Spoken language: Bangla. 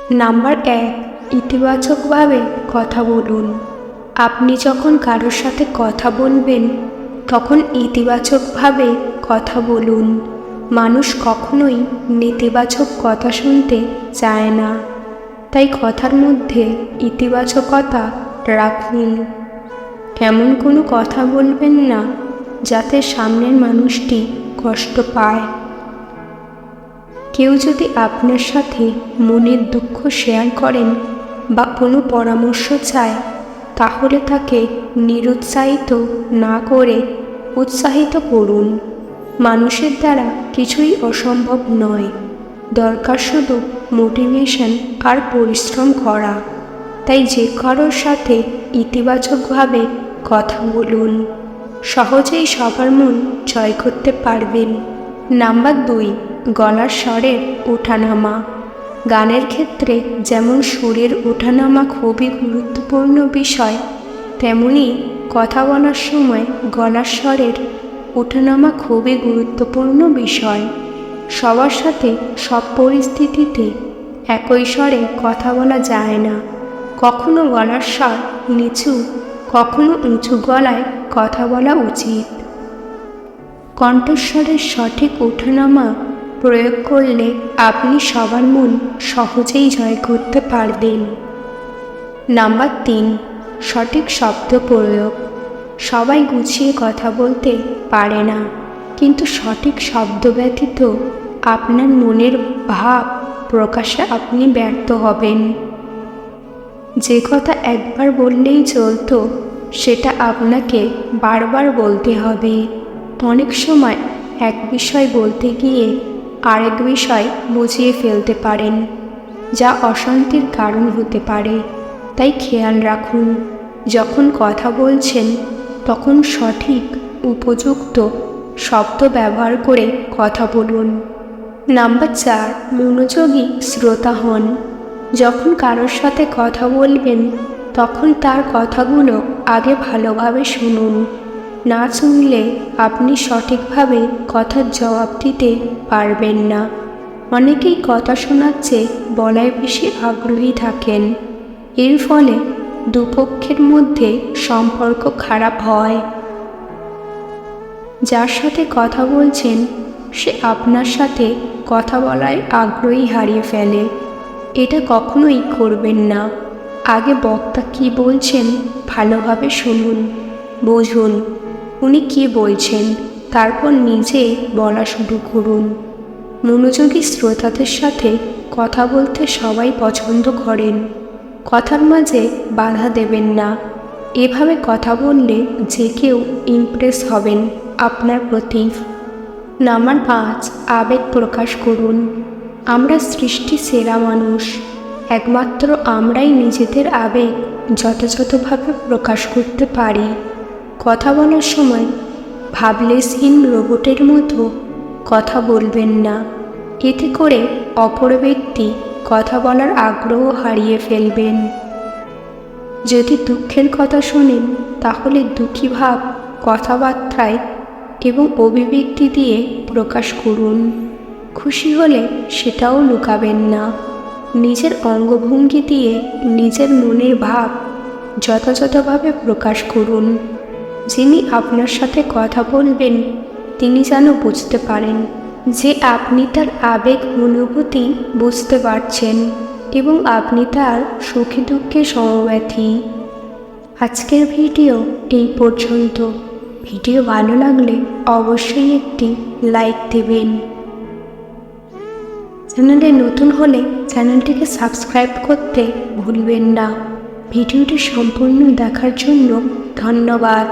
নাম্বার 1, ইতিবাচকভাবে কথা বলুন। আপনি যখন কারোর সাথে কথা বলবেন তখন ইতিবাচকভাবে কথা বলুন। মানুষ কখনোই নেতিবাচক কথা শুনতে চায় না, তাই কথার মধ্যে ইতিবাচকতা রাখুন। এমন কোনো কথা বলবেন না যাতে সামনের মানুষটি কষ্ট পায়। কেউ যদি আপনার সাথে মনের দুঃখ শেয়ার করেন বা কোনো পরামর্শ চায়, তাহলে তাকে নিরুৎসাহিত না করে উৎসাহিত করুন। মানুষের দ্বারা কিছুই অসম্ভব নয়, দরকার শুধু মোটিভেশন আর পরিশ্রম করা। তাই যে কারোর সাথে ইতিবাচকভাবে কথা বলুন, সহজেই সবার মন জয় করতে পারবেন। নাম্বার 2, গলার স্বরের ওঠানামা। গানের ক্ষেত্রে যেমন সুরের ওঠানামা খুবই গুরুত্বপূর্ণ বিষয়, তেমনি কথা বলার সময় গলার স্বরের ওঠানামা খুবই গুরুত্বপূর্ণ বিষয়। সবার সাথে সব পরিস্থিতিতে একই স্বরে কথা বলা যায় না। কখনো গলার স্বর নিচু, কখনো উঁচু গলায় কথা বলা উচিত। কণ্ঠস্বরের সঠিক ওঠানামা প্রয়োগ করলে আপনি সবার মন সহজেই জয় করতে পারবেন। নাম্বার 3, সঠিক শব্দ প্রয়োগ। সবাই গুছিয়ে কথা বলতে পারে না, কিন্তু সঠিক শব্দ ব্যতীত আপনার মনের ভাব প্রকাশে আপনি ব্যর্থ হবেন। যে কথা একবার বললেই চলতো, সেটা আপনাকে বারবার বলতে হবে। অনেক সময় এক বিষয় বলতে গিয়ে আরেক বিষয় বুঝিয়ে ফেলতে পারেন, যা অশান্তির কারণ হতে পারে। তাই খেয়াল রাখুন, যখন কথা বলছেন তখন সঠিক উপযুক্ত শব্দ ব্যবহার করে কথা বলুন। নাম্বার 4, মনোযোগী শ্রোতা হন। যখন কারোর সাথে কথা বলবেন তখন তার কথাগুলো আগে ভালোভাবে শুনুন। না শুনলে আপনি সঠিকভাবে কথার জবাব দিতে পারবেন না। অনেকেই কথা শোনার চেয়ে বলায় বেশি আগ্রহী থাকেন। এর ফলে দুপক্ষের মধ্যে সম্পর্ক খারাপ হয়। যার সাথে কথা বলছেন সে আপনার সাথে কথা বলায় আগ্রহী হারিয়ে ফেলে। এটা কখনোই করবেন না। আগে বক্তা কি বলছেন ভালোভাবে শুনুন, বুঝুন উনি কি বলছেন, তারপর নিজে বলা শুরু করুন। মনোযোগী শ্রোতাদের সাথে কথা বলতে সবাই পছন্দ করেন। কথার মাঝে বাধা দেবেন না। এভাবে কথা বললে যে কেউ ইমপ্রেস হবেন আপনার প্রতি। নাম্বার 5, আবেগ প্রকাশ করুন। আমরা সৃষ্টি সেরা মানুষ। একমাত্র আমরাই নিজেদের আবেগ যথাযথভাবে প্রকাশ করতে পারি। কথা বলার সময় ভাবলেশহীন রোবটের মতো কথা বলবেন না। এতে করে অপর ব্যক্তি কথা বলার আগ্রহ হারিয়ে ফেলবেন। যদি দুঃখের কথা শোনেন তাহলে দুঃখী ভাব কথাবার্তায় এবং অভিব্যক্তি দিয়ে প্রকাশ করুন। খুশি হলে সেটাও লুকাবেন না। নিজের অঙ্গভঙ্গি দিয়ে নিজের মনের ভাব যথাযথভাবে প্রকাশ করুন। যিনি আপনার সাথে কথা বলবেন তিনি যেন বুঝতে পারেন যে আপনি তার আবেগ অনুভূতি বুঝতে পারছেন এবং আপনি তার সুখে দুঃখে সমব্যথী। আজকের ভিডিও এই পর্যন্ত। ভিডিও ভালো লাগলে অবশ্যই একটি লাইক দেবেন। চ্যানেলে নতুন হলে চ্যানেলটিকে সাবস্ক্রাইব করতে ভুলবেন না। ভিডিওটি সম্পূর্ণ দেখার জন্য ধন্যবাদ।